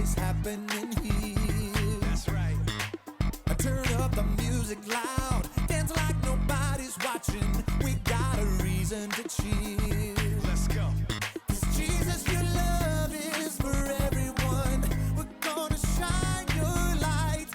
party's happening here. That's right. I turn up the music loud, dance like nobody's watching. We got a reason to cheer. Let's go. 'Cause Jesus, your love is for everyone. We're gonna shine your light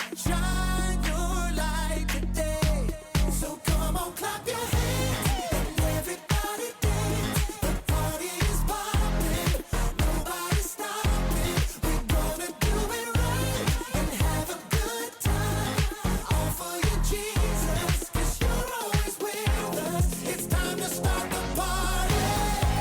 today. So come on, clap your hands and everybody dance. The party is popping, nobody's stopping. We're gonna do it right and have a good time. All for you, Jesus, 'cause you're always with us. It's time to start the party.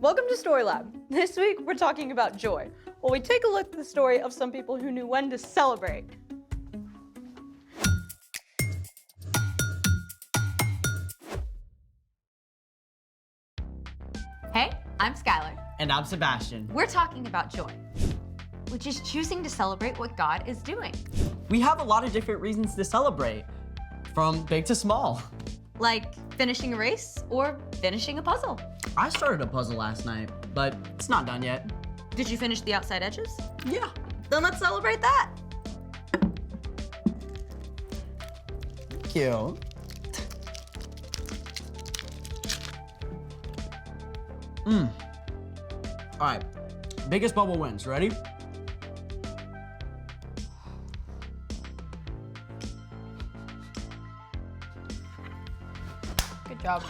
Welcome to Story Lab. This week we're talking about joy. Well, we take a look at the story of some people who knew when to celebrate. Hey, I'm Skylar. And I'm Sebastian. We're talking about joy, which is choosing to celebrate what God is doing. We have a lot of different reasons to celebrate, from big to small. Like finishing a race or finishing a puzzle. I started a puzzle last night, but it's not done yet. Did you finish the outside edges? Yeah. Then let's celebrate that. Cute. All right, biggest bubble wins. Ready? Good job.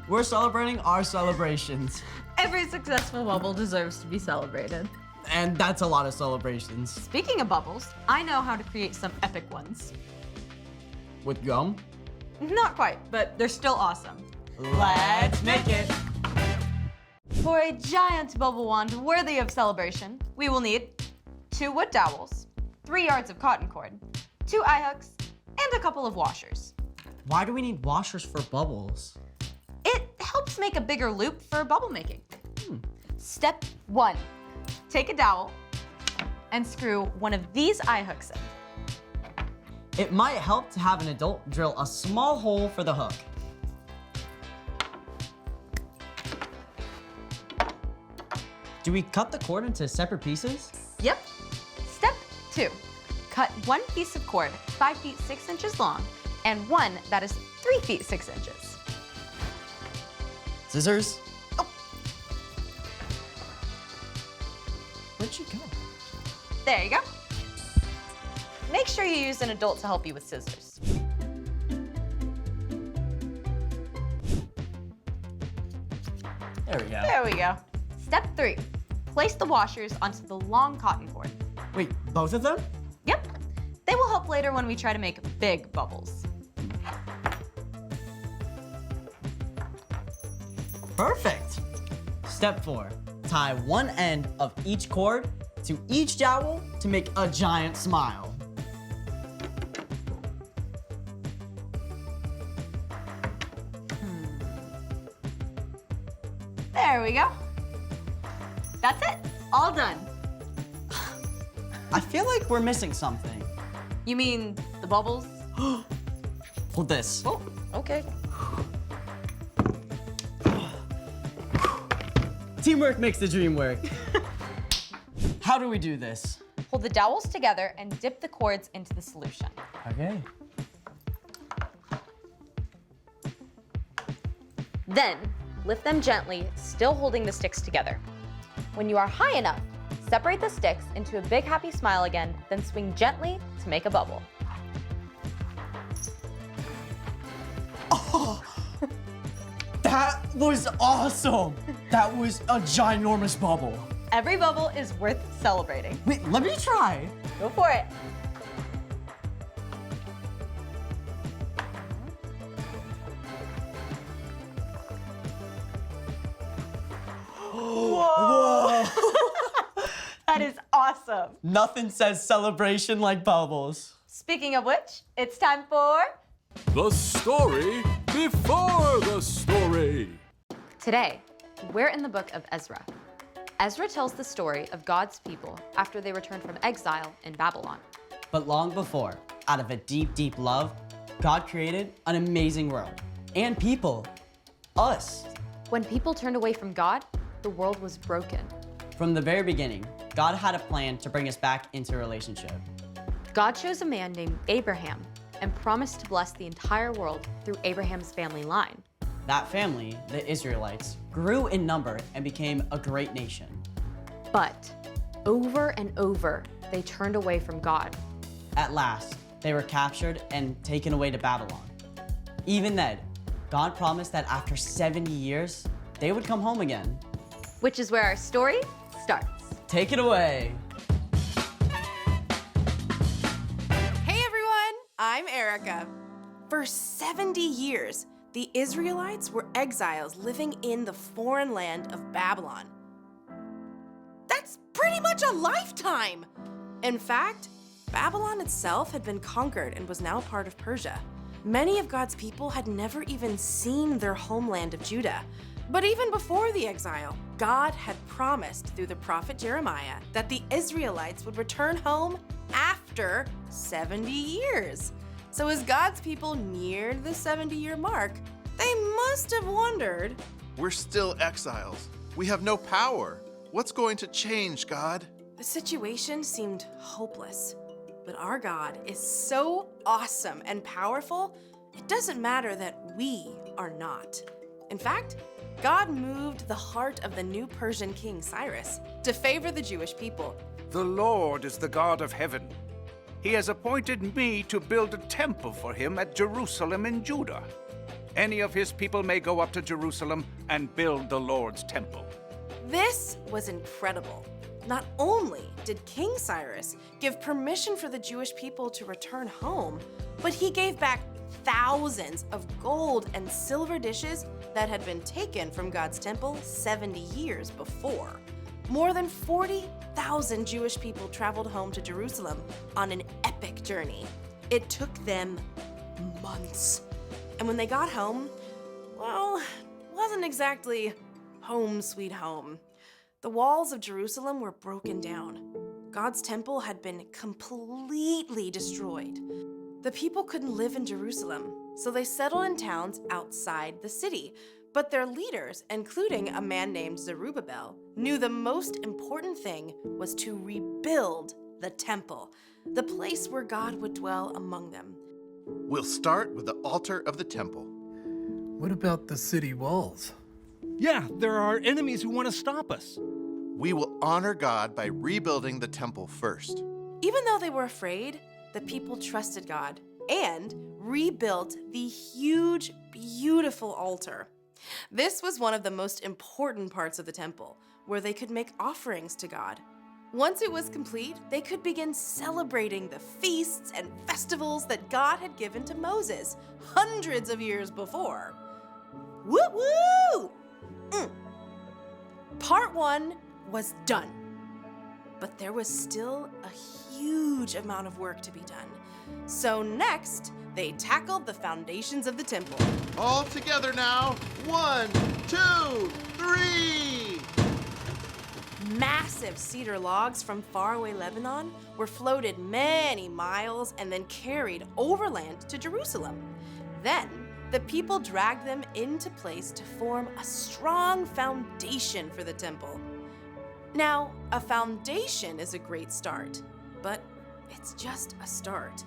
We're celebrating our celebrations. Every successful bubble deserves to be celebrated. And that's a lot of celebrations. Speaking of bubbles, I know how to create some epic ones. With gum? Not quite, but they're still awesome. Let's make it. For a giant bubble wand worthy of celebration, we will need 2 wood dowels, 3 yards of cotton cord, 2 eye hooks, and a couple of washers. Why do we need washers for bubbles? It helps make a bigger loop for bubble making. Step 1, take a dowel and screw one of these eye hooks in. It might help to have an adult drill a small hole for the hook. Do we cut the cord into separate pieces? Yep. Step 2, cut 1 piece of cord 5 feet 6 inches long and one that is 3 feet 6 inches. Scissors? Oh. Where'd you go? There you go. Make sure you use an adult to help you with scissors. There we go. There we go. Step 3, place the washers onto the long cotton cord. Wait, both of them? Yep. They will help later when we try to make big bubbles. Perfect. Step 4, tie one end of each cord to each dowel to make a giant smile. There we go. That's it. All done. I feel like we're missing something. You mean the bubbles? Hold this. Oh, okay. Teamwork makes the dream work. How do we do this? Hold the dowels together and dip the cords into the solution. Okay. Then, lift them gently, still holding the sticks together. When you are high enough, separate the sticks into a big happy smile again, then swing gently to make a bubble. Oh, that was awesome. That was a ginormous bubble. Every bubble is worth celebrating. Wait, let me try. Go for it. Whoa. That is awesome. Nothing says celebration like bubbles. Speaking of which, it's time for The story before the story. today. We're in the book of Ezra. Ezra tells the story of God's people after they returned from exile in Babylon. But long before, out of a deep, deep love, God created an amazing world and people, us. When people turned away from God, the world was broken. From the very beginning, God had a plan to bring us back into a relationship. God chose a man named Abraham and promised to bless the entire world through Abraham's family line. That family, the Israelites, grew in number and became a great nation. But over and over, they turned away from God. At last, they were captured and taken away to Babylon. Even then, God promised that after 70 years, they would come home again. Which is where our story starts. Take it away. Hey everyone, I'm Erica. For 70 years, the Israelites were exiles living in the foreign land of Babylon. That's pretty much a lifetime! In fact, Babylon itself had been conquered and was now part of Persia. Many of God's people had never even seen their homeland of Judah. But even before the exile, God had promised through the prophet Jeremiah that the Israelites would return home after 70 years. So as God's people neared the 70-year mark, they must have wondered, We're still exiles. We have no power. What's going to change, God? the situation seemed hopeless. But our God is so awesome and powerful, it doesn't matter that we are not. In fact, God moved the heart of the new Persian king Cyrus to favor the Jewish people. The Lord is the God of heaven. He has appointed me to build a temple for him at Jerusalem in Judah. Any of his people may go up to Jerusalem and build the Lord's temple. This was incredible. Not only did King Cyrus give permission for the Jewish people to return home, but he gave back thousands of gold and silver dishes that had been taken from God's temple 70 years before. More than 40,000 Jewish people traveled home to Jerusalem on an epic journey. It took them months. And when they got home, well, it wasn't exactly home sweet home. The walls of Jerusalem were broken down. God's temple had been completely destroyed. The people couldn't live in Jerusalem, so they settled in towns outside the city. But their leaders, including a man named Zerubbabel, knew the most important thing was to rebuild the temple, the place where God would dwell among them. We'll start with the altar of the temple. What about the city walls? Yeah, there are enemies who want to stop us. We will honor God by rebuilding the temple first. Even though they were afraid, the people trusted God and rebuilt the huge, beautiful altar. This was one of the most important parts of the temple, where they could make offerings to God. Once it was complete, they could begin celebrating the feasts and festivals that God had given to Moses hundreds of years before. Woo woo! Part 1 was done. But there was still a huge amount of work to be done. So next, they tackled the foundations of the temple. All together now. 1, 2, 3. Massive cedar logs from faraway Lebanon were floated many miles and then carried overland to Jerusalem. Then, the people dragged them into place to form a strong foundation for the temple. Now, a foundation is a great start, but it's just a start.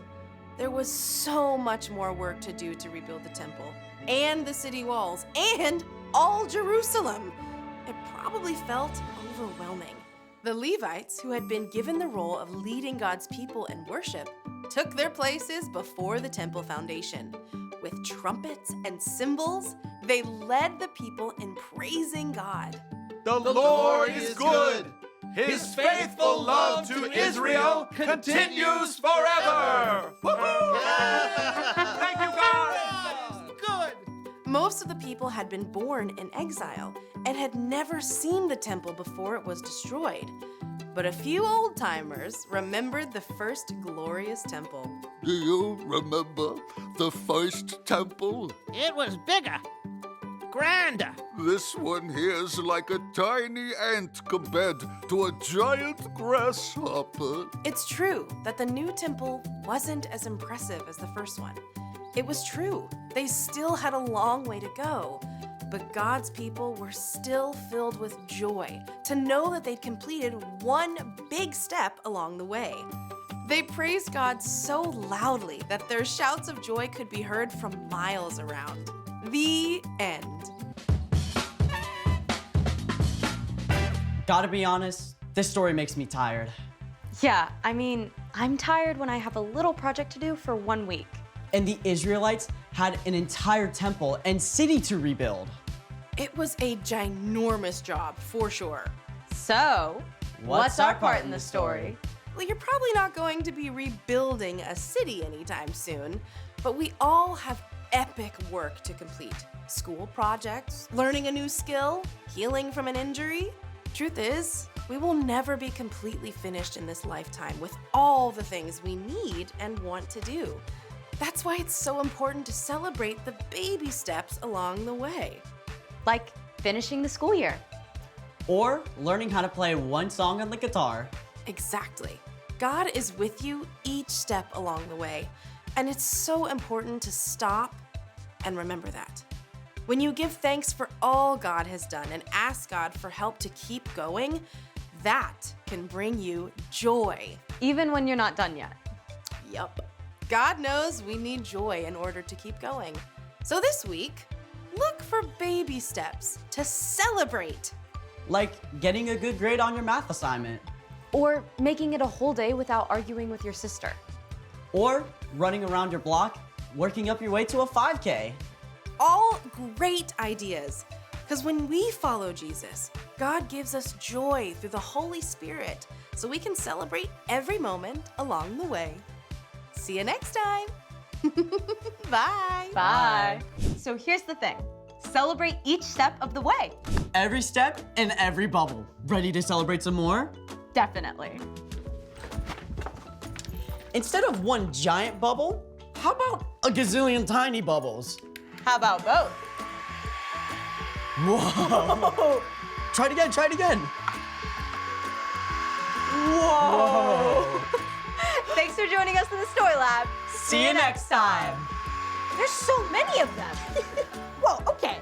There was so much more work to do to rebuild the temple, and the city walls, and all Jerusalem. It probably felt overwhelming. The Levites, who had been given the role of leading God's people in worship, took their places before the temple foundation. With trumpets and cymbals, they led the people in praising God. The Lord is good. His faithful love to Israel continues forever. Thank you, God! Good! Most of the people had been born in exile and had never seen the temple before it was destroyed. But a few old-timers remembered the first glorious temple. Do you remember the first temple? It was bigger, grander. This one here's like a tiny ant compared to a giant grasshopper. It's true that the new temple wasn't as impressive as the first one. It was true, they still had a long way to go. But God's people were still filled with joy to know that they'd completed one big step along the way. They praised God so loudly that their shouts of joy could be heard from miles around. The end. Gotta be honest, this story makes me tired. Yeah, I mean, I'm tired when I have a little project to do for 1 week. And the Israelites had an entire temple and city to rebuild. It was a ginormous job, for sure. So, what's our part in the story? Well, you're probably not going to be rebuilding a city anytime soon, but we all have epic work to complete. School projects, learning a new skill, healing from an injury. Truth is, we will never be completely finished in this lifetime with all the things we need and want to do. That's why it's so important to celebrate the baby steps along the way. Like finishing the school year. Or learning how to play one song on the guitar. Exactly. God is with you each step along the way, and it's so important to stop and remember that. When you give thanks for all God has done and ask God for help to keep going, that can bring you joy. Even when you're not done yet. Yup. God knows we need joy in order to keep going. So this week, look for baby steps to celebrate. Like getting a good grade on your math assignment. Or making it a whole day without arguing with your sister. Or running around your block, working up your way to a 5K. All great ideas. Because when we follow Jesus, God gives us joy through the Holy Spirit so we can celebrate every moment along the way. See you next time. Bye. Bye. So here's the thing. Celebrate each step of the way. Every step and every bubble. Ready to celebrate some more? Definitely. Instead of one giant bubble, how about a gazillion tiny bubbles? How about both? Whoa! Try it again, try it again. Whoa! Thanks for joining us in the Story Lab. See you next time. There's so many of them. Whoa, okay.